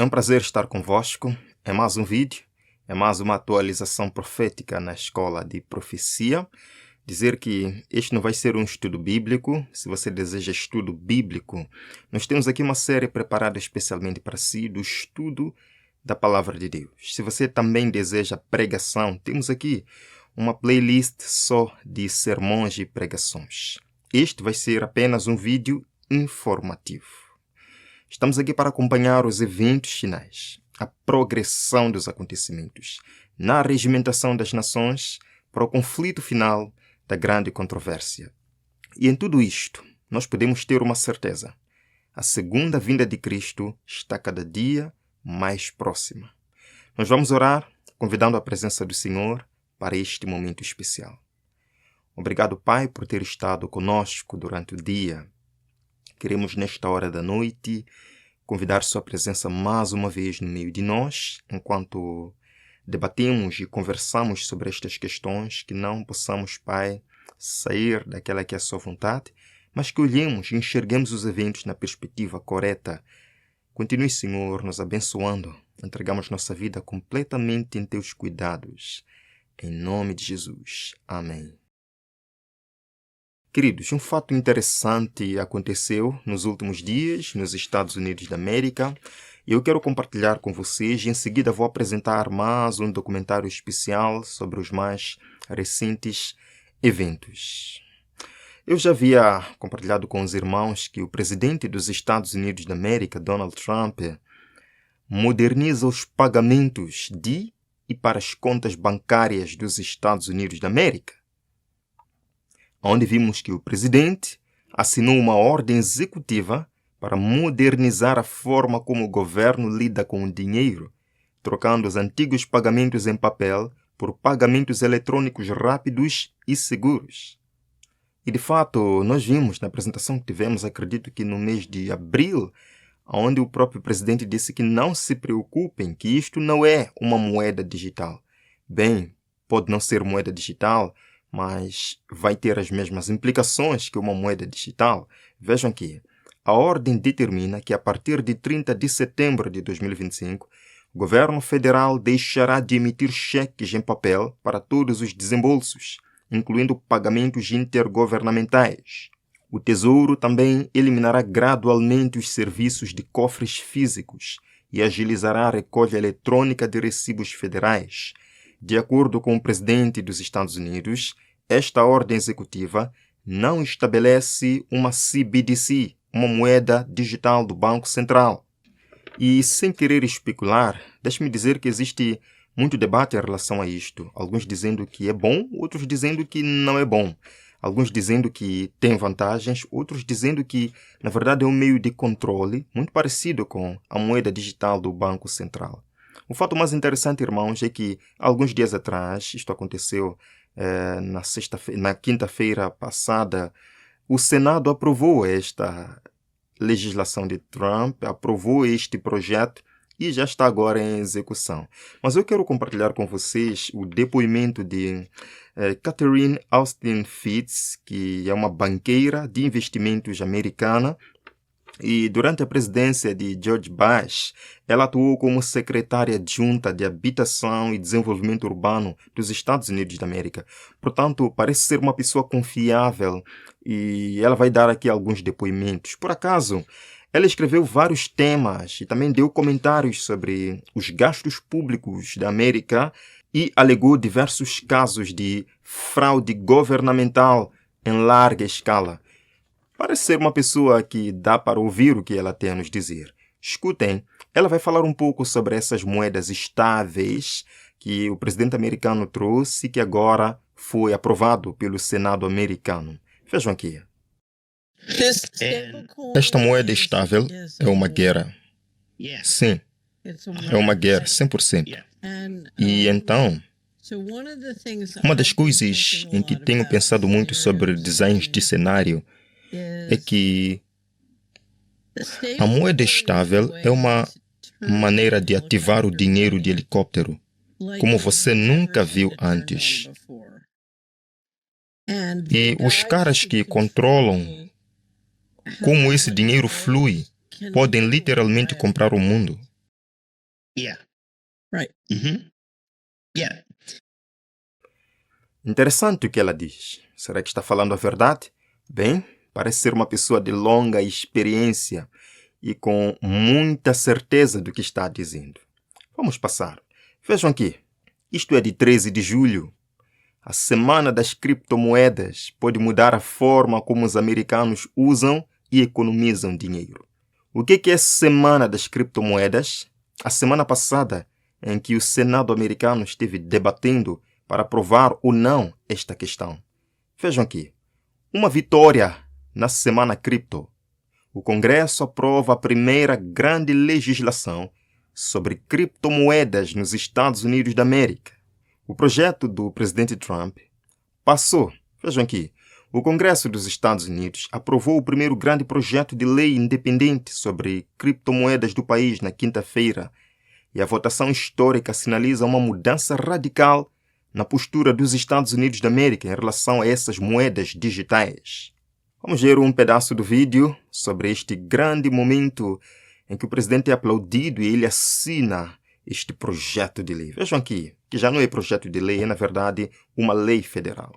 É um prazer estar convosco. É mais um vídeo, é mais uma atualização profética na escola de profecia. Dizer que este não vai ser um estudo bíblico. Se você deseja estudo bíblico, nós temos aqui uma série preparada especialmente para si do estudo da Palavra de Deus. Se você também deseja pregação, temos aqui uma playlist só de sermões e pregações. Este vai ser apenas um vídeo informativo. Estamos aqui para acompanhar os eventos finais, a progressão dos acontecimentos, na regimentação das nações para o conflito final da grande controvérsia. E em tudo isto, nós podemos ter uma certeza. A segunda vinda de Cristo está cada dia mais próxima. Nós vamos orar, convidando a presença do Senhor para este momento especial. Obrigado, Pai, por ter estado conosco durante o dia. Queremos, nesta hora da noite, convidar sua presença mais uma vez no meio de nós, enquanto debatemos e conversamos sobre estas questões, que não possamos, Pai, sair daquela que é a sua vontade, mas que olhemos e enxerguemos os eventos na perspectiva correta. Continue, Senhor, nos abençoando. Entregamos nossa vida completamente em Teus cuidados. Em nome de Jesus. Amém. Queridos, um fato interessante aconteceu nos últimos dias nos Estados Unidos da América e eu quero compartilhar com vocês. Em seguida vou apresentar mais um documentário especial sobre os mais recentes eventos. Eu já havia compartilhado com os irmãos que o presidente dos Estados Unidos da América, Donald Trump, moderniza os pagamentos de e para as contas bancárias dos Estados Unidos da América, onde vimos que o presidente assinou uma ordem executiva para modernizar a forma como o governo lida com o dinheiro, trocando os antigos pagamentos em papel por pagamentos eletrônicos rápidos e seguros. E, de fato, nós vimos na apresentação que tivemos, acredito que no mês de abril, onde o próprio presidente disse que não se preocupem, que isto não é uma moeda digital. Bem, pode não ser moeda digital, mas vai ter as mesmas implicações que uma moeda digital. Vejam que a ordem determina que a partir de 30 de setembro de 2025, o governo federal deixará de emitir cheques em papel para todos os desembolsos, incluindo pagamentos intergovernamentais. O Tesouro também eliminará gradualmente os serviços de cofres físicos e agilizará a recolha eletrônica de recibos federais. De acordo com o presidente dos Estados Unidos, esta ordem executiva não estabelece uma CBDC, uma moeda digital do Banco Central. E, sem querer especular, deixe-me dizer que existe muito debate em relação a isto. Alguns dizendo que é bom, outros dizendo que não é bom. Alguns dizendo que tem vantagens, outros dizendo que, na verdade, é um meio de controle muito parecido com a moeda digital do Banco Central. O fato mais interessante, irmãos, é que alguns dias atrás, isto aconteceu na quinta-feira passada, o Senado aprovou esta legislação de Trump, aprovou este projeto e já está agora em execução. Mas eu quero compartilhar com vocês o depoimento de Catherine Austin Fitts, que é uma banqueira de investimentos americana. E durante a presidência de George Bush, ela atuou como secretária adjunta de Habitação e Desenvolvimento Urbano dos Estados Unidos da América. Portanto, parece ser uma pessoa confiável e ela vai dar aqui alguns depoimentos. Por acaso, ela escreveu vários temas e também deu comentários sobre os gastos públicos da América e alegou diversos casos de fraude governamental em larga escala. Parece ser uma pessoa que dá para ouvir o que ela tem a nos dizer. Escutem, ela vai falar um pouco sobre essas moedas estáveis que o presidente americano trouxe e que agora foi aprovado pelo Senado americano. Vejam aqui. Esta moeda estável é uma guerra. Sim, é uma guerra, 100%. E então, uma das coisas em que tenho pensado muito sobre designs de cenário é que a moeda estável é uma maneira de ativar o dinheiro de helicóptero, como você nunca viu antes. E os caras que controlam como esse dinheiro flui podem literalmente comprar o mundo. Yeah. Right. Yeah. Interessante o que ela diz. Será que está falando a verdade? Bem, parece ser uma pessoa de longa experiência e com muita certeza do que está dizendo. Vamos passar. Vejam aqui. Isto é de 13 de julho. A semana das criptomoedas pode mudar a forma como os americanos usam e economizam dinheiro. O que é a semana das criptomoedas? A semana passada, em que o Senado americano esteve debatendo para aprovar ou não esta questão. Vejam aqui. Uma vitória na semana cripto. O Congresso aprova a primeira grande legislação sobre criptomoedas nos Estados Unidos da América. O projeto do presidente Trump passou. Vejam aqui. O Congresso dos Estados Unidos aprovou o primeiro grande projeto de lei independente sobre criptomoedas do país na quinta-feira. E a votação histórica sinaliza uma mudança radical na postura dos Estados Unidos da América em relação a essas moedas digitais. Vamos ver um pedaço do vídeo sobre este grande momento em que o presidente é aplaudido e ele assina este projeto de lei. Vejam aqui, que já não é projeto de lei, é na verdade uma lei federal.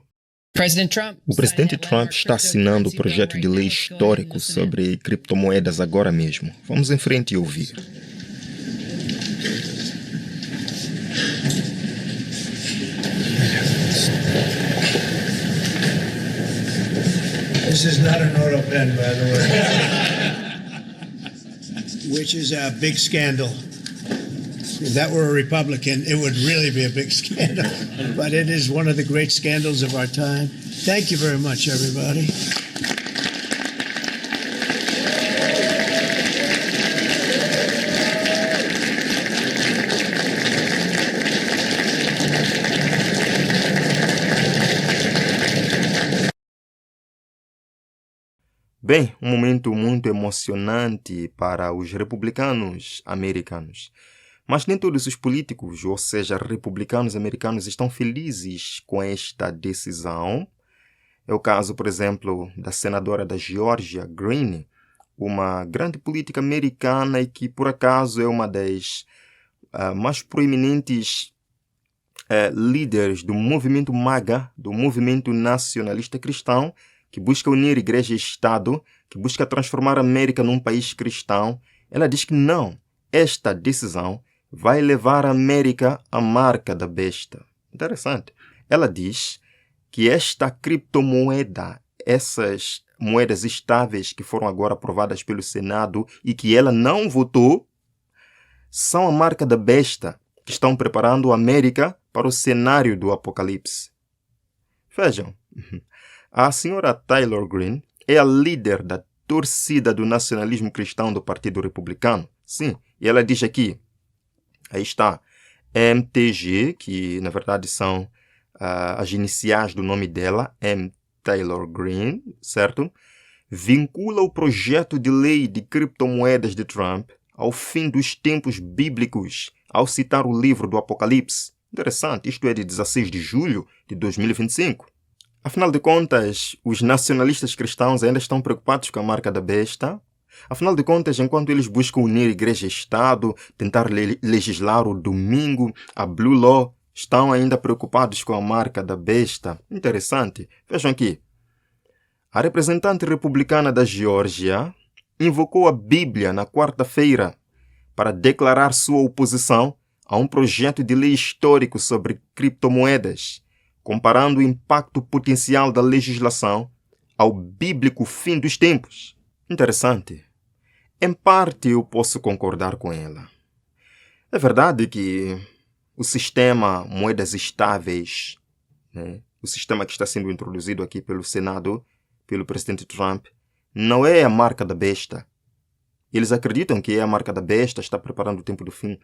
O presidente Trump está assinando o projeto de lei histórico sobre criptomoedas agora mesmo. Vamos em frente e ouvir. This is not an auto pen, by the way. Which is a big scandal. If that were a Republican, it would really be a big scandal. But it is one of the great scandals of our time. Thank you very much, everybody. Bem, um momento muito emocionante para os republicanos americanos. Mas nem todos os políticos, ou seja, republicanos americanos, estão felizes com esta decisão. É o caso, por exemplo, da senadora da Geórgia, Greene, uma grande política americana e que, por acaso, é uma das mais proeminentes líderes do movimento MAGA, do movimento nacionalista cristão, que busca unir igreja e Estado, que busca transformar a América num país cristão. Ela diz que não, esta decisão vai levar a América à marca da besta. Interessante. Ela diz que esta criptomoeda, essas moedas estáveis que foram agora aprovadas pelo Senado e que ela não votou, são a marca da besta que estão preparando a América para o cenário do apocalipse. Vejam, a senhora Taylor Greene é a líder da torcida do nacionalismo cristão do Partido Republicano. Sim, e ela diz aqui, aí está, MTG, que na verdade são as iniciais do nome dela, M. Taylor Greene, certo? Vincula o projeto de lei de criptomoedas de Trump ao fim dos tempos bíblicos, ao citar o livro do Apocalipse. Interessante, isto é de 16 de julho de 2025. Afinal de contas, os nacionalistas cristãos ainda estão preocupados com a marca da besta. Afinal de contas, enquanto eles buscam unir igreja e Estado, tentar legislar o domingo, a Blue Law, estão ainda preocupados com a marca da besta. Interessante. Vejam aqui. A representante republicana da Geórgia invocou a Bíblia na quarta-feira para declarar sua oposição a um projeto de lei histórico sobre criptomoedas, comparando o impacto potencial da legislação ao bíblico fim dos tempos. Interessante. Em parte eu posso concordar com ela. É verdade que o sistema moedas estáveis, o sistema que está sendo introduzido aqui pelo Senado, pelo presidente Trump, não é a marca da besta. Eles acreditam que é a marca da besta, está preparando o tempo do fim.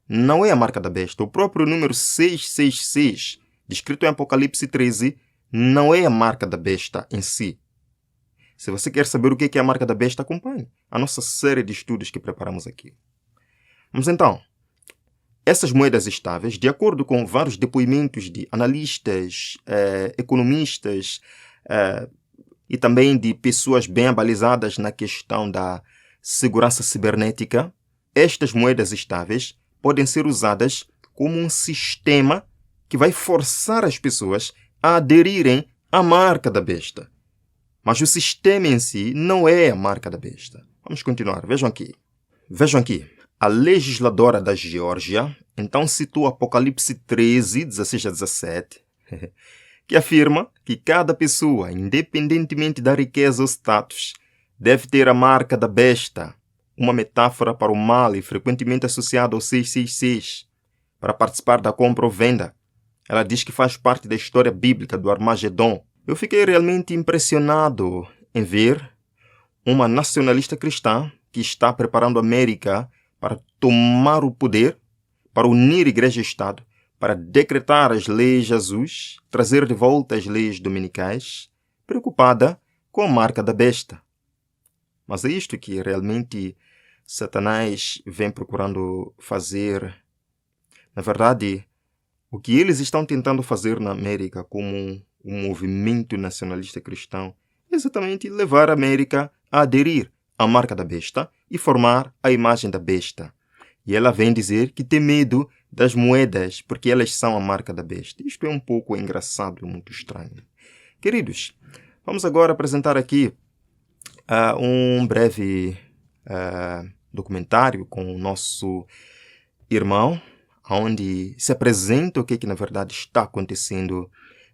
Não é a marca da besta. O próprio número 666, descrito em Apocalipse 13, não é a marca da besta em si. Se você quer saber o que é a marca da besta, acompanhe a nossa série de estudos que preparamos aqui. Mas então, essas moedas estáveis, de acordo com vários depoimentos de analistas, economistas e também de pessoas bem abalizadas na questão da segurança cibernética, estas moedas estáveis podem ser usadas como um sistema que vai forçar as pessoas a aderirem à marca da besta. Mas o sistema em si não é a marca da besta. Vamos continuar. Vejam aqui. A legisladora da Geórgia então citou Apocalipse 13, 16 a 17, que afirma que cada pessoa, independentemente da riqueza ou status, deve ter a marca da besta, uma metáfora para o mal e frequentemente associada ao 666, para participar da compra ou venda. Ela diz que faz parte da história bíblica do Armagedon. Eu fiquei realmente impressionado em ver uma nacionalista cristã que está preparando a América para tomar o poder, para unir igreja e Estado, para decretar as leis azuis, trazer de volta as leis dominicais, preocupada com a marca da besta. Mas é isto que realmente Satanás vem procurando fazer. Na verdade, o que eles estão tentando fazer na América como um movimento nacionalista cristão é exatamente levar a América a aderir à marca da besta e formar a imagem da besta. E ela vem dizer que tem medo das moedas porque elas são a marca da besta. Isto é um pouco engraçado e muito estranho. Queridos, vamos agora apresentar aqui um breve documentário com o nosso irmão, onde se apresenta o que na verdade está acontecendo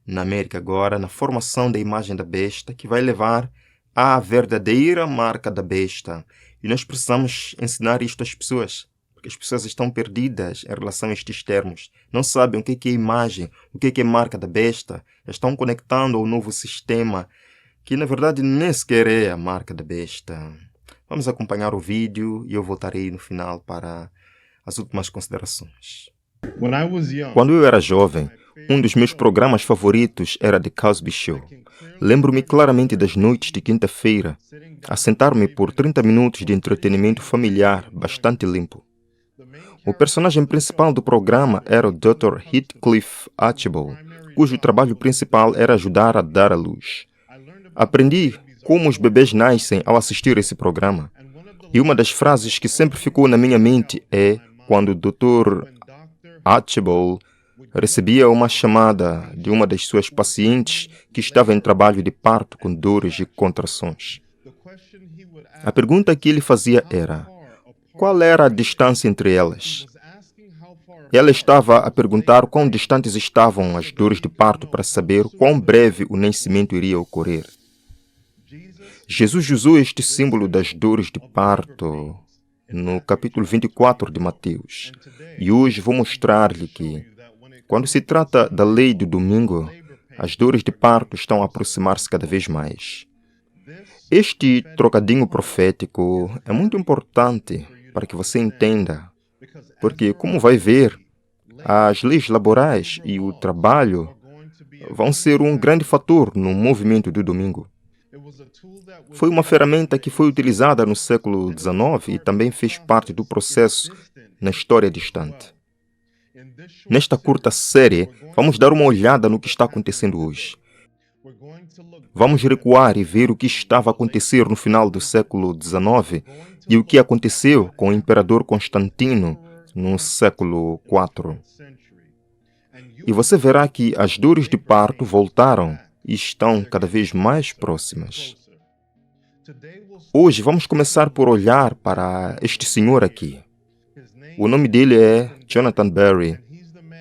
na América agora, na formação da imagem da besta, que vai levar à verdadeira marca da besta. E nós precisamos ensinar isto às pessoas, porque as pessoas estão perdidas em relação a estes termos. Não sabem o que é imagem, o que é marca da besta. Estão conectando ao novo sistema, que na verdade nem sequer é a marca da besta. Vamos acompanhar o vídeo e eu voltarei no final para as últimas considerações. Quando eu era jovem, um dos meus programas favoritos era The Cosby Show. Lembro-me claramente das noites de quinta-feira, a sentar-me por 30 minutos de entretenimento familiar bastante limpo. O personagem principal do programa era o Dr. Heathcliff Archibald, cujo trabalho principal era ajudar a dar à luz. Aprendi como os bebês nascem ao assistir esse programa. E uma das frases que sempre ficou na minha mente é quando o Dr. Archibald recebia uma chamada de uma das suas pacientes que estava em trabalho de parto com dores e contrações. A pergunta que ele fazia era: qual era a distância entre elas? Ela estava a perguntar quão distantes estavam as dores de parto para saber quão breve o nascimento iria ocorrer. Jesus usou este símbolo das dores de parto no capítulo 24 de Mateus. E hoje vou mostrar-lhe que, quando se trata da lei do domingo, as dores de parto estão a aproximar-se cada vez mais. Este trocadinho profético é muito importante para que você entenda, porque, como vai ver, as leis laborais e o trabalho vão ser um grande fator no movimento do domingo. Foi uma ferramenta que foi utilizada no século XIX e também fez parte do processo na história distante. Nesta curta série, vamos dar uma olhada no que está acontecendo hoje. Vamos recuar e ver o que estava a acontecer no final do século XIX e o que aconteceu com o imperador Constantino no século IV. E você verá que as dores de parto voltaram e estão cada vez mais próximas. Hoje vamos começar por olhar para este senhor aqui. O nome dele é Jonathan Berry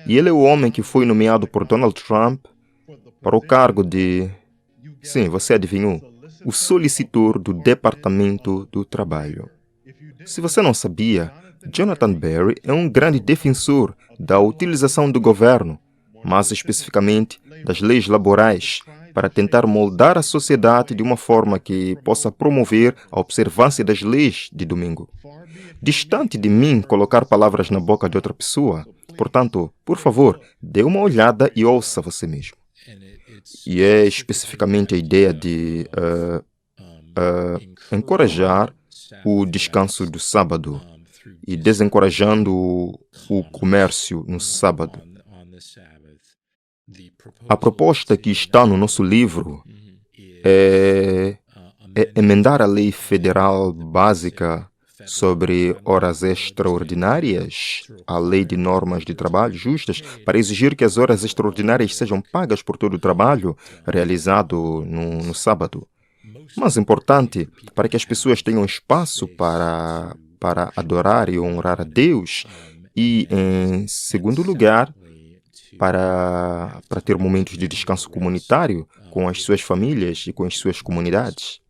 e ele é o homem que foi nomeado por Donald Trump para o cargo de, sim, você adivinhou, o solicitor do Departamento do Trabalho. Se você não sabia, Jonathan Berry é um grande defensor da utilização do governo, mais especificamente das leis laborais, para tentar moldar a sociedade de uma forma que possa promover a observância das leis de domingo. Distante de mim colocar palavras na boca de outra pessoa, portanto, por favor, dê uma olhada e ouça você mesmo. E é especificamente a ideia de encorajar o descanso do sábado e desencorajando o comércio no sábado. A proposta que está no nosso livro é emendar a lei federal básica sobre horas extraordinárias, a lei de normas de trabalho justas, para exigir que as horas extraordinárias sejam pagas por todo o trabalho realizado no sábado. Mais importante, para que as pessoas tenham espaço para adorar e honrar a Deus. E, em segundo lugar, para ter momentos de descanso comunitário com as suas famílias e com as suas comunidades.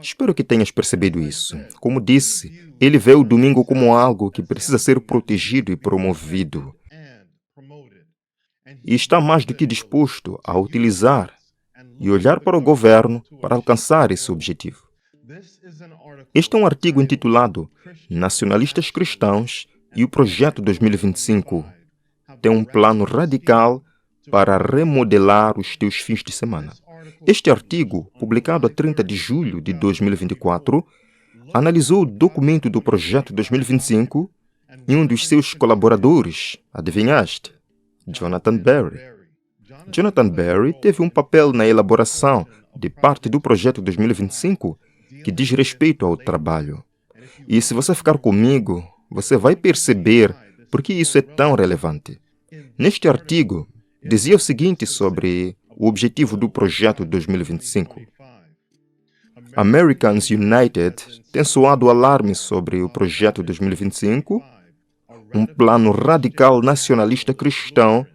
Espero que tenhas percebido isso. Como disse, ele vê o domingo como algo que precisa ser protegido e promovido. E está mais do que disposto a utilizar e olhar para o governo para alcançar esse objetivo. Este é um artigo intitulado Nacionalistas Cristãos e o Projeto 2025. Tem um plano radical para remodelar os teus fins de semana. Este artigo, publicado a 30 de julho de 2024, analisou o documento do Projeto 2025 e um dos seus colaboradores, adivinhaste? Jonathan Berry. Jonathan Berry teve um papel na elaboração de parte do Projeto 2025 que diz respeito ao trabalho. E se você ficar comigo, você vai perceber por que isso é tão relevante. Neste artigo, dizia o seguinte sobre o objetivo do Projeto 2025. Americans United tem soado alarme sobre o Projeto 2025, um plano radical nacionalista cristão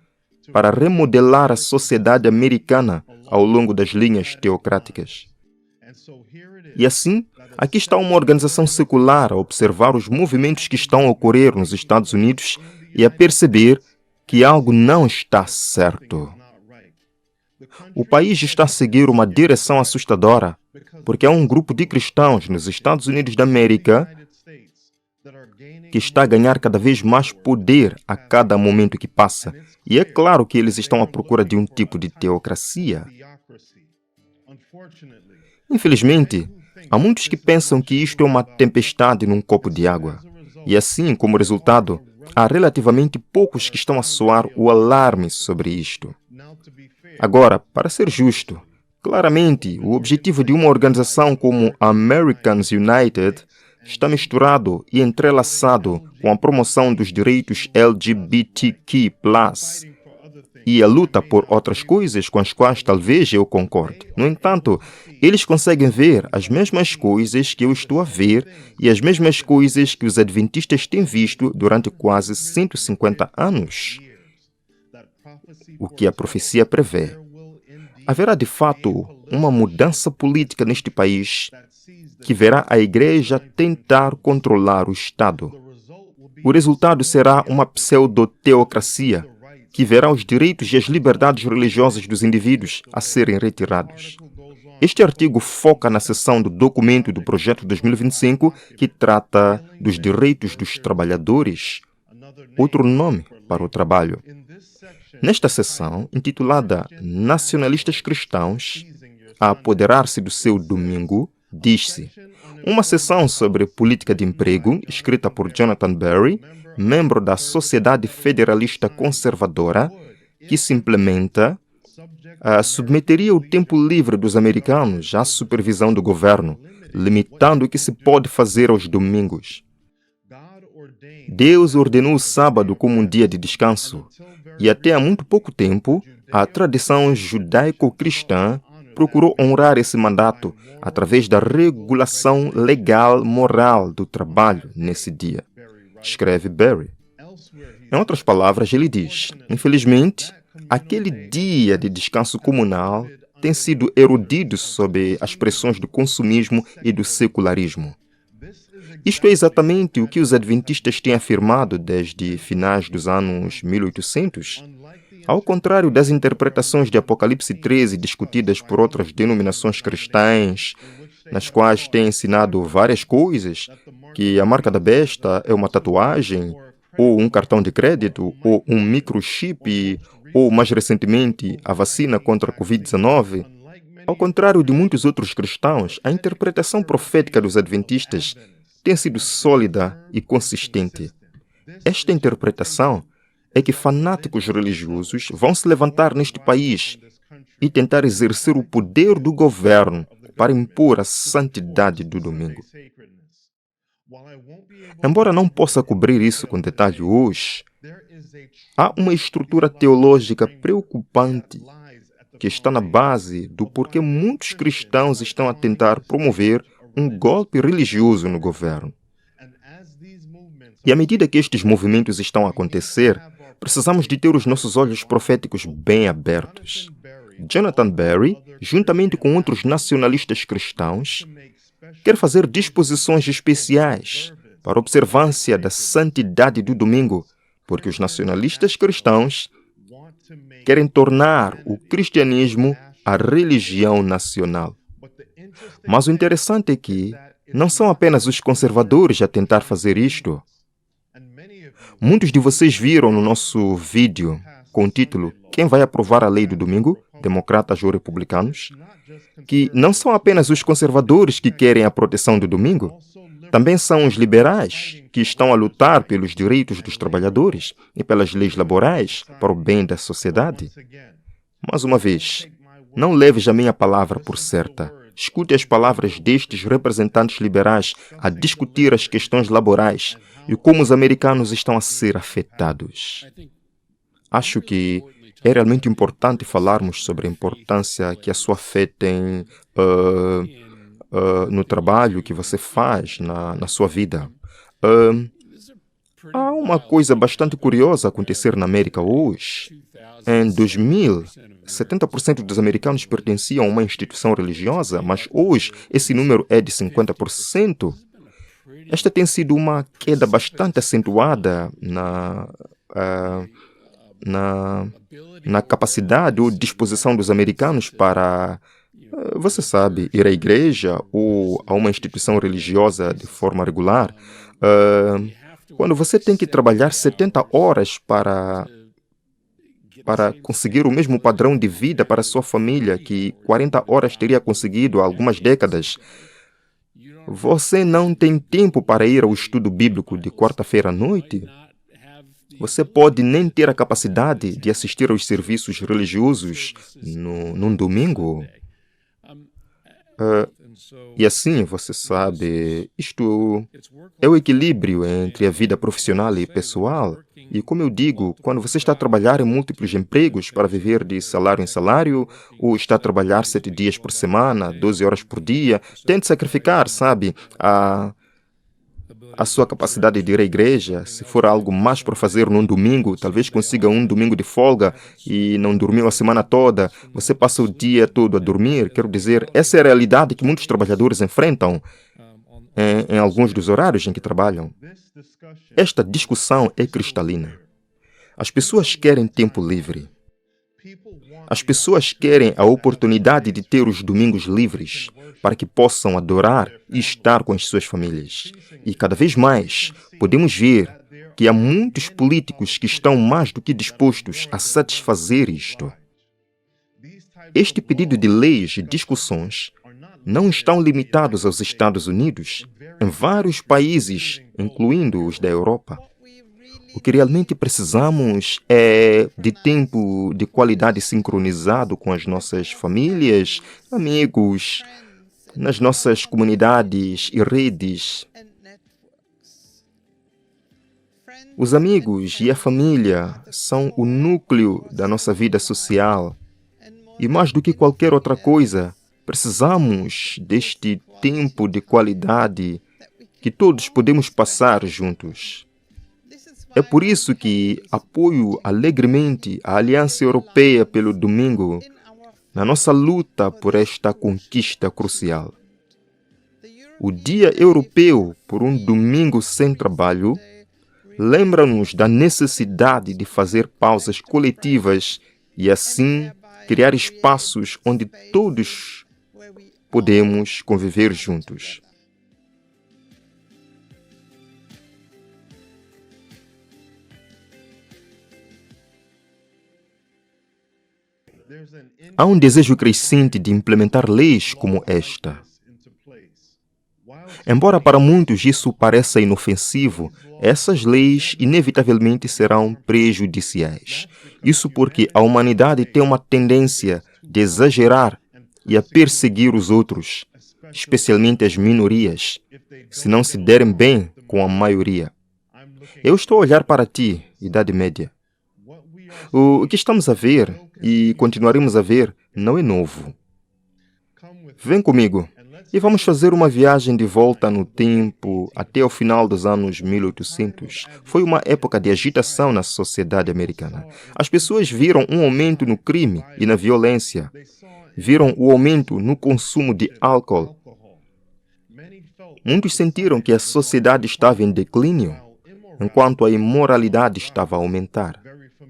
para remodelar a sociedade americana ao longo das linhas teocráticas. E assim, aqui está uma organização secular a observar os movimentos que estão a ocorrer nos Estados Unidos e a perceber que algo não está certo. O país está a seguir uma direção assustadora, porque há um grupo de cristãos nos Estados Unidos da América que está a ganhar cada vez mais poder a cada momento que passa. E é claro que eles estão à procura de um tipo de teocracia. Infelizmente, há muitos que pensam que isto é uma tempestade num copo de água. E assim, como resultado, há relativamente poucos que estão a soar o alarme sobre isto. Agora, para ser justo, claramente, o objetivo de uma organização como Americans United está misturado e entrelaçado com a promoção dos direitos LGBTQ+, e a luta por outras coisas com as quais talvez eu concorde. No entanto, eles conseguem ver as mesmas coisas que eu estou a ver e as mesmas coisas que os adventistas têm visto durante quase 150 anos. O que a profecia prevê. Haverá de fato uma mudança política neste país que verá a Igreja tentar controlar o Estado. O resultado será uma pseudo-teocracia que verá os direitos e as liberdades religiosas dos indivíduos a serem retirados. Este artigo foca na seção do documento do Projeto 2025 que trata dos direitos dos trabalhadores, outro nome para o trabalho. Nesta seção, intitulada Nacionalistas Cristãos a apoderar-se do seu domingo, diz-se: uma seção sobre política de emprego, escrita por Jonathan Berry, membro da Sociedade Federalista Conservadora, que se implementa, submeteria o tempo livre dos americanos à supervisão do governo, limitando o que se pode fazer aos domingos. Deus ordenou o sábado como um dia de descanso, e até há muito pouco tempo, a tradição judaico-cristã procurou honrar esse mandato através da regulação legal moral do trabalho nesse dia, escreve Berry. Em outras palavras, ele diz: infelizmente, aquele dia de descanso comunal tem sido erudido sob as pressões do consumismo e do secularismo. Isto é exatamente o que os adventistas têm afirmado desde finais dos anos 1800. Ao contrário das interpretações de Apocalipse 13 discutidas por outras denominações cristãs, nas quais têm ensinado várias coisas, que a marca da besta é uma tatuagem, ou um cartão de crédito, ou um microchip, ou, mais recentemente, a vacina contra a Covid-19. Ao contrário de muitos outros cristãos, a interpretação profética dos adventistas tem sido sólida e consistente. Esta interpretação é que fanáticos religiosos vão se levantar neste país e tentar exercer o poder do governo para impor a santidade do domingo. Embora não possa cobrir isso com detalhe hoje, há uma estrutura teológica preocupante que está na base do porquê muitos cristãos estão a tentar promover um golpe religioso no governo. E à medida que estes movimentos estão a acontecer, precisamos de ter os nossos olhos proféticos bem abertos. Jonathan Berry, juntamente com outros nacionalistas cristãos, quer fazer disposições especiais para a observância da santidade do domingo, porque os nacionalistas cristãos querem tornar o cristianismo a religião nacional. Mas o interessante é que não são apenas os conservadores a tentar fazer isto. Muitos de vocês viram no nosso vídeo com o título Quem vai aprovar a lei do domingo? Democratas ou republicanos? Que não são apenas os conservadores que querem a proteção do domingo, também são os liberais que estão a lutar pelos direitos dos trabalhadores e pelas leis laborais para o bem da sociedade. Mais uma vez, não leves a minha palavra por certa. Escute as palavras destes representantes liberais a discutir as questões laborais e como os americanos estão a ser afetados. Acho que é realmente importante falarmos sobre a importância que a sua fé tem no trabalho que você faz na sua vida. Há uma coisa bastante curiosa a acontecer na América hoje. Em 2000, 70% dos americanos pertenciam a uma instituição religiosa, mas hoje esse número é de 50%. Esta tem sido uma queda bastante acentuada na capacidade ou disposição dos americanos para, você sabe, ir à igreja ou a uma instituição religiosa de forma regular. Quando você tem que trabalhar 70 horas para conseguir o mesmo padrão de vida para sua família que 40 horas teria conseguido há algumas décadas, você não tem tempo para ir ao estudo bíblico de quarta-feira à noite? Você pode nem ter a capacidade de assistir aos serviços religiosos num domingo? E assim, você sabe, isto é o equilíbrio entre a vida profissional e pessoal. E como eu digo, quando você está a trabalhar em múltiplos empregos para viver de salário em salário, ou está a trabalhar 7 dias por semana, 12 horas por dia, tente sacrificar, sabe, a sua capacidade de ir à igreja. Se for algo mais para fazer num domingo, talvez consiga um domingo de folga e não dormiu a semana toda, você passa o dia todo a dormir. Quero dizer, essa é a realidade que muitos trabalhadores enfrentam em alguns dos horários em que trabalham. Esta discussão é cristalina. As pessoas querem tempo livre. As pessoas querem a oportunidade de ter os domingos livres para que possam adorar e estar com as suas famílias. E cada vez mais podemos ver que há muitos políticos que estão mais do que dispostos a satisfazer isto. Este pedido de leis e discussões não estão limitados aos Estados Unidos. Em vários países, incluindo os da Europa. O que realmente precisamos é de tempo de qualidade sincronizado com as nossas famílias, amigos, nas nossas comunidades e redes. Os amigos e a família são o núcleo da nossa vida social. E mais do que qualquer outra coisa, precisamos deste tempo de qualidade que todos podemos passar juntos. É por isso que apoio alegremente a Aliança Europeia pelo Domingo na nossa luta por esta conquista crucial. O Dia Europeu por um Domingo sem Trabalho lembra-nos da necessidade de fazer pausas coletivas e assim criar espaços onde todos podemos conviver juntos. Há um desejo crescente de implementar leis como esta. Embora para muitos isso pareça inofensivo, essas leis inevitavelmente serão prejudiciais. Isso porque a humanidade tem uma tendência de exagerar e a perseguir os outros, especialmente as minorias, se não se derem bem com a maioria. Eu estou a olhar para ti, Idade Média. O que estamos a ver e continuaremos a ver não é novo. Vem comigo e vamos fazer uma viagem de volta no tempo até o final dos anos 1800. Foi uma época de agitação na sociedade americana. As pessoas viram um aumento no crime e na violência. Viram o aumento no consumo de álcool. Muitos sentiram que a sociedade estava em declínio, enquanto a imoralidade estava a aumentar.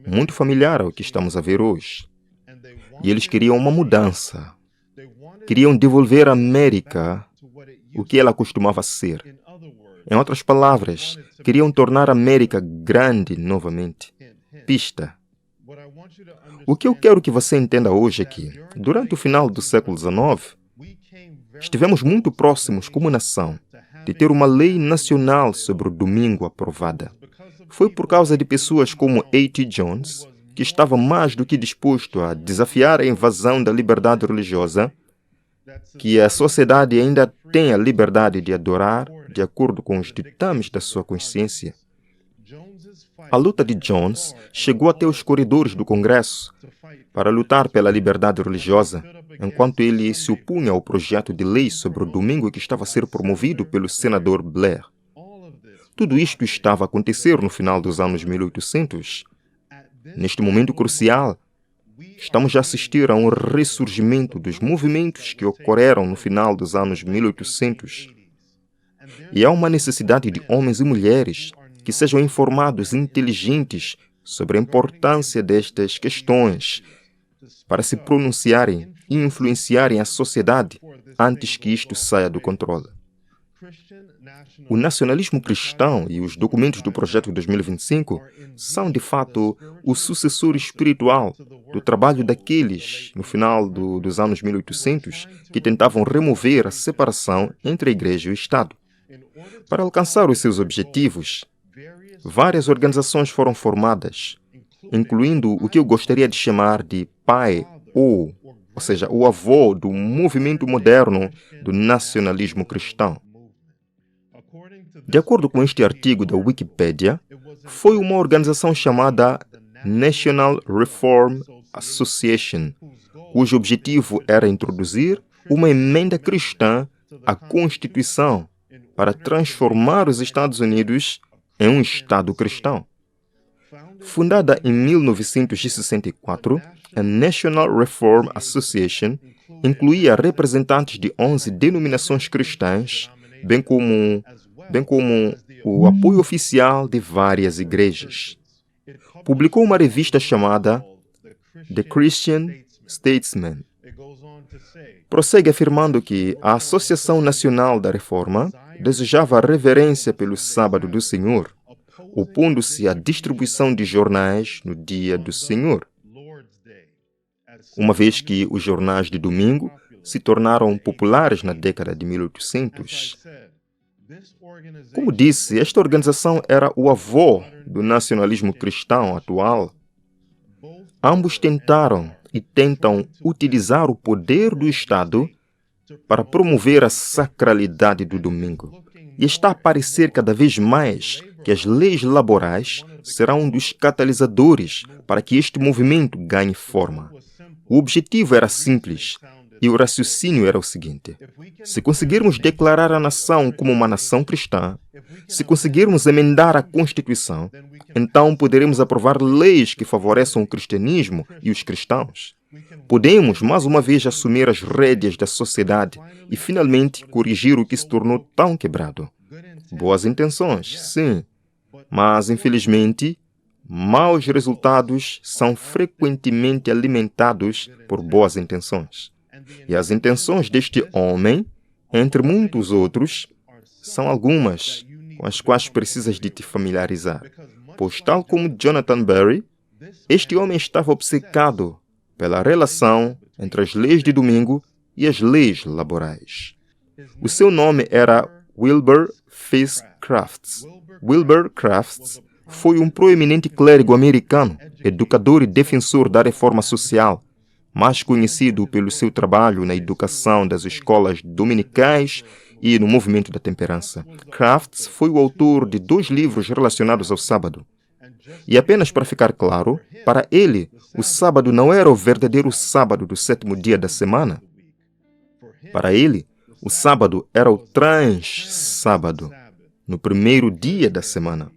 Muito familiar ao que estamos a ver hoje. E eles queriam uma mudança. Queriam devolver à América o que ela costumava ser. Em outras palavras, queriam tornar a América grande novamente. Pista. O que eu quero que você entenda hoje é que, durante o final do século XIX, estivemos muito próximos como nação de ter uma lei nacional sobre o domingo aprovada. Foi por causa de pessoas como A.T. Jones, que estava mais do que disposto a desafiar a invasão da liberdade religiosa, que a sociedade ainda tem a liberdade de adorar de acordo com os ditames da sua consciência. A luta de Jones chegou até os corredores do Congresso para lutar pela liberdade religiosa, enquanto ele se opunha ao projeto de lei sobre o domingo que estava a ser promovido pelo senador Blair. Tudo isto estava a acontecer no final dos anos 1800. Neste momento crucial, estamos a assistir a um ressurgimento dos movimentos que ocorreram no final dos anos 1800. E há uma necessidade de homens e mulheres que sejam informados e inteligentes sobre a importância destas questões para se pronunciarem e influenciarem a sociedade antes que isto saia do controle. O nacionalismo cristão e os documentos do Projeto 2025 são, de fato, o sucessor espiritual do trabalho daqueles, no final dos anos 1800, que tentavam remover a separação entre a Igreja e o Estado. Para alcançar os seus objetivos, várias organizações foram formadas, incluindo o que eu gostaria de chamar de pai ou seja, o avô do movimento moderno do nacionalismo cristão. De acordo com este artigo da Wikipédia, foi uma organização chamada National Reform Association, cujo objetivo era introduzir uma emenda cristã à Constituição para transformar os Estados Unidos em um Estado cristão. Fundada em 1964, a National Reform Association incluía representantes de 11 denominações cristãs, bem como o apoio oficial de várias igrejas. Publicou uma revista chamada The Christian Statesman. Prossegue afirmando que a Associação Nacional da Reforma desejava a reverência pelo Sábado do Senhor, opondo-se à distribuição de jornais no Dia do Senhor, uma vez que os jornais de domingo se tornaram populares na década de 1800. Como disse, esta organização era o avô do nacionalismo cristão atual. Ambos tentaram e tentam utilizar o poder do Estado para promover a sacralidade do domingo. E está a parecer cada vez mais que as leis laborais serão um dos catalisadores para que este movimento ganhe forma. O objetivo era simples e o raciocínio era o seguinte: se conseguirmos declarar a nação como uma nação cristã, se conseguirmos emendar a Constituição, então poderemos aprovar leis que favoreçam o cristianismo e os cristãos. Podemos, mais uma vez, assumir as rédeas da sociedade e, finalmente, corrigir o que se tornou tão quebrado. Boas intenções, sim, mas, infelizmente, maus resultados são frequentemente alimentados por boas intenções. E as intenções deste homem, entre muitos outros, são algumas com as quais precisas de te familiarizar. Pois, tal como Jonathan Berry, este homem estava obcecado pela relação entre as leis de domingo e as leis laborais. O seu nome era Wilbur Fisk Crafts. Wilbur Crafts foi um proeminente clérigo americano, educador e defensor da reforma social, mais conhecido pelo seu trabalho na educação das escolas dominicais e no movimento da temperança. Crafts foi o autor de 2 livros relacionados ao sábado. E apenas para ficar claro, para ele, o sábado não era o verdadeiro sábado do 7º dia da semana. Para ele, o sábado era o trans-sábado, no 1º dia da semana.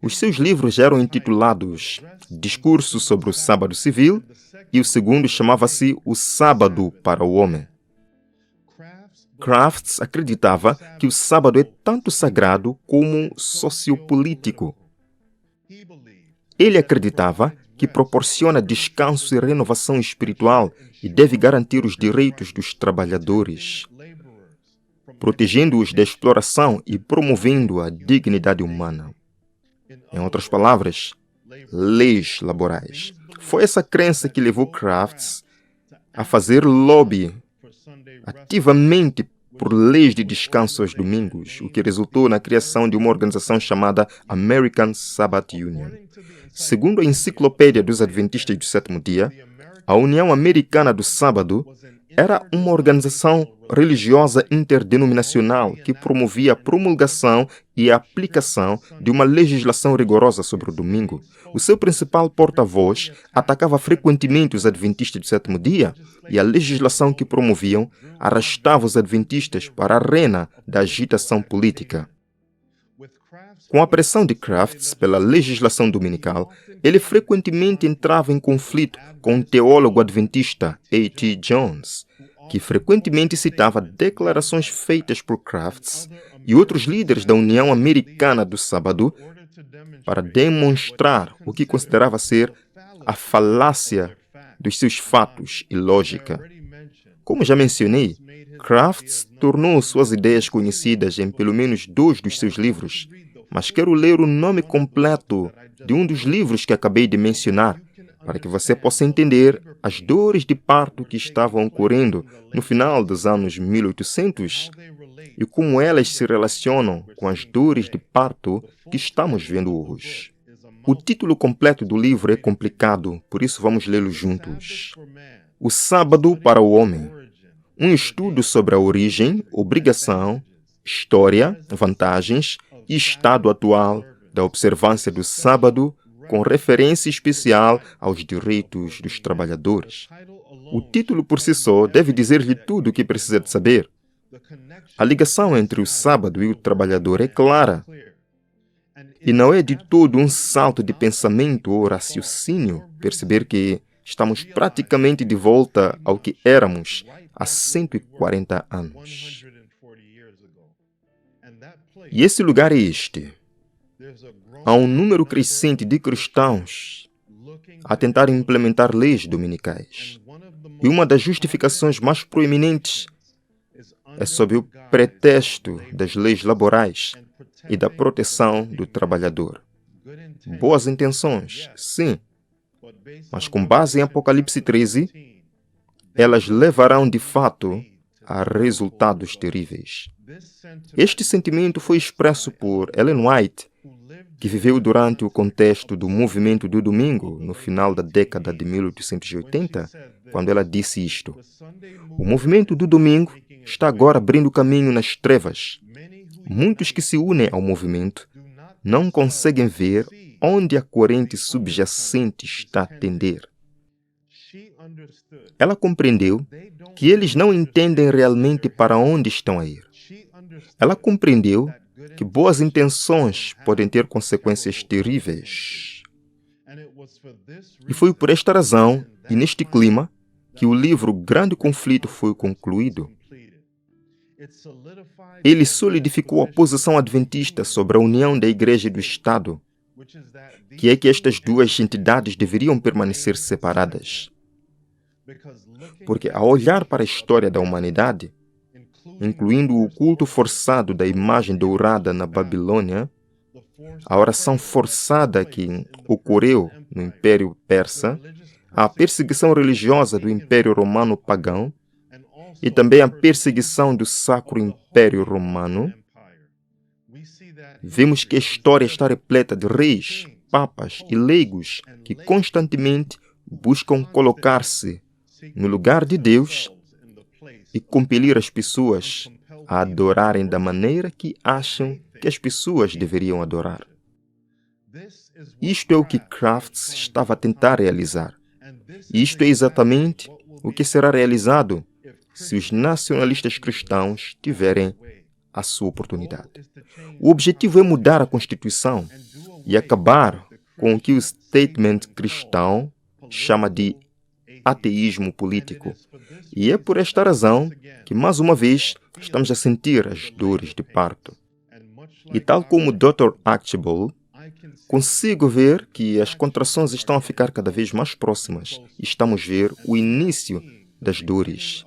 Os seus livros eram intitulados Discurso sobre o Sábado Civil e o segundo chamava-se O Sábado para o Homem. Crafts acreditava que o sábado é tanto sagrado como sociopolítico. Ele acreditava que proporciona descanso e renovação espiritual e deve garantir os direitos dos trabalhadores, protegendo-os da exploração e promovendo a dignidade humana. Em outras palavras, leis laborais. Foi essa crença que levou Crafts a fazer lobby ativamente por leis de descanso aos domingos, o que resultou na criação de uma organização chamada American Sabbath Union. Segundo a Enciclopédia dos Adventistas do 7º Dia, a União Americana do Sábado era uma organização religiosa interdenominacional que promovia a promulgação e a aplicação de uma legislação rigorosa sobre o domingo. O seu principal porta-voz atacava frequentemente os adventistas do 7º dia e a legislação que promoviam arrastava os adventistas para a arena da agitação política. Com a pressão de Crafts pela legislação dominical, ele frequentemente entrava em conflito com o teólogo adventista A.T. Jones, que frequentemente citava declarações feitas por Crafts e outros líderes da União Americana do Sábado para demonstrar o que considerava ser a falácia dos seus fatos e lógica. Como já mencionei, Crafts tornou suas ideias conhecidas em pelo menos 2 dos seus livros, mas quero ler o nome completo de um dos livros que acabei de mencionar, para que você possa entender as dores de parto que estavam ocorrendo no final dos anos 1800 e como elas se relacionam com as dores de parto que estamos vendo hoje. O título completo do livro é complicado, por isso vamos lê-lo juntos. O Sábado para o Homem. Um estudo sobre a origem, obrigação, história, vantagens e estado atual da observância do sábado, com referência especial aos direitos dos trabalhadores. O título por si só deve dizer-lhe tudo o que precisa de saber. A ligação entre o sábado e o trabalhador é clara. E não é de todo um salto de pensamento ou raciocínio perceber que estamos praticamente de volta ao que éramos há 140 anos. E esse lugar é este. Há um número crescente de cristãos a tentar implementar leis dominicais. E uma das justificações mais proeminentes é sob o pretexto das leis laborais e da proteção do trabalhador. Boas intenções, sim, mas com base em Apocalipse 13, elas levarão de fato a resultados terríveis. Este sentimento foi expresso por Ellen White, que viveu durante o contexto do movimento do domingo, no final da década de 1880, quando ela disse isto: "O movimento do domingo está agora abrindo caminho nas trevas. Muitos que se unem ao movimento não conseguem ver onde a corrente subjacente está a tender." Ela compreendeu que eles não entendem realmente para onde estão a ir. Ela compreendeu que boas intenções podem ter consequências terríveis. E foi por esta razão, e neste clima, que o livro Grande Conflito foi concluído. Ele solidificou a posição adventista sobre a união da Igreja e do Estado, que é que estas duas entidades deveriam permanecer separadas. Porque ao olhar para a história da humanidade, incluindo o culto forçado da imagem dourada na Babilônia, a oração forçada que ocorreu no Império Persa, a perseguição religiosa do Império Romano pagão e também a perseguição do Sacro Império Romano, vemos que a história está repleta de reis, papas e leigos que constantemente buscam colocar-se no lugar de Deus e compelir as pessoas a adorarem da maneira que acham que as pessoas deveriam adorar. Isto é o que Crafts estava a tentar realizar. E isto é exatamente o que será realizado se os nacionalistas cristãos tiverem a sua oportunidade. O objetivo é mudar a Constituição e acabar com o que o statement cristão chama de ateísmo político. E é por esta razão que, mais uma vez, estamos a sentir as dores de parto. E tal como o Dr. Archibald, consigo ver que as contrações estão a ficar cada vez mais próximas e estamos a ver o início das dores,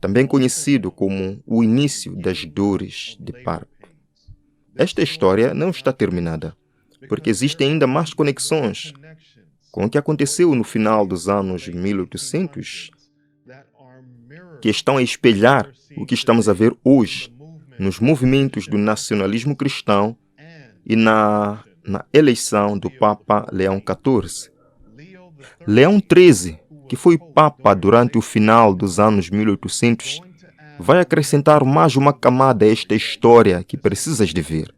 também conhecido como o início das dores de parto. Esta história não está terminada, porque existem ainda mais conexões com o que aconteceu no final dos anos 1800, que estão a espelhar o que estamos a ver hoje nos movimentos do nacionalismo cristão e na eleição do Papa Leão XIV. Leão XIII, que foi Papa durante o final dos anos 1800, vai acrescentar mais uma camada a esta história que precisas de ver.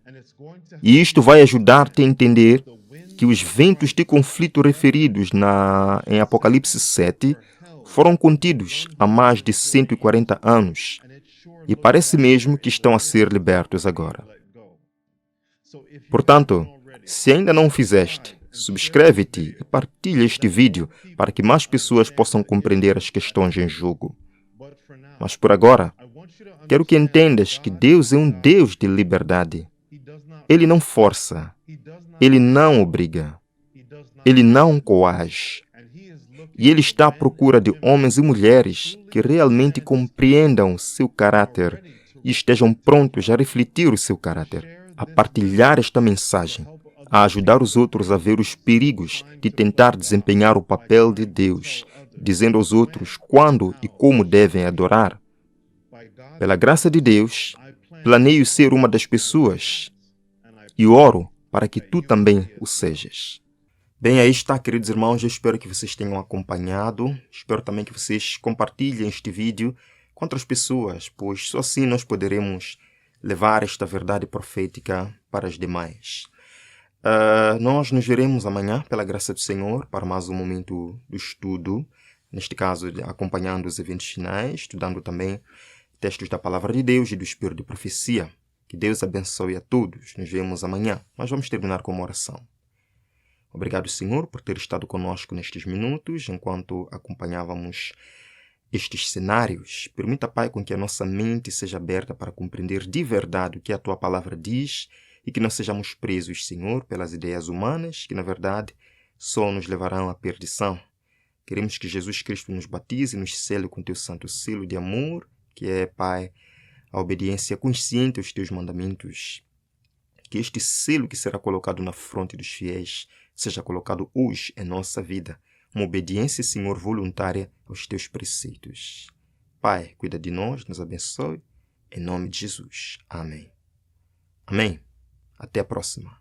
E isto vai ajudar-te a entender que os ventos de conflito referidos em Apocalipse 7 foram contidos há mais de 140 anos e parece mesmo que estão a ser libertos agora. Portanto, se ainda não o fizeste, subscreve-te e partilha este vídeo para que mais pessoas possam compreender as questões em jogo. Mas por agora, quero que entendas que Deus é um Deus de liberdade. Ele não força, Ele não obriga, Ele não coage. E Ele está à procura de homens e mulheres que realmente compreendam seu caráter e estejam prontos a refletir o seu caráter, a partilhar esta mensagem, a ajudar os outros a ver os perigos de tentar desempenhar o papel de Deus, dizendo aos outros quando e como devem adorar. Pela graça de Deus, planeio ser uma das pessoas e oro para que tu também o sejas. Bem, aí está, queridos irmãos, eu espero que vocês tenham acompanhado, espero também que vocês compartilhem este vídeo com outras pessoas, pois só assim nós poderemos levar esta verdade profética para as demais. Nós nos veremos amanhã, pela graça do Senhor, para mais um momento do estudo, neste caso acompanhando os eventos finais, estudando também textos da Palavra de Deus e do Espírito de Profecia. Que Deus abençoe a todos. Nos vemos amanhã, mas vamos terminar com uma oração. Obrigado, Senhor, por ter estado conosco nestes minutos, enquanto acompanhávamos estes cenários. Permita, Pai, com que a nossa mente seja aberta para compreender de verdade o que a Tua Palavra diz e que não sejamos presos, Senhor, pelas ideias humanas, que, na verdade, só nos levarão à perdição. Queremos que Jesus Cristo nos batize e nos sele com Teu santo selo de amor, que é, Pai, a obediência consciente aos Teus mandamentos. Que este selo que será colocado na fronte dos fiéis seja colocado hoje em nossa vida, uma obediência, Senhor, voluntária aos Teus preceitos. Pai, cuida de nós, nos abençoe, em nome de Jesus. Amém. Amém. Até a próxima.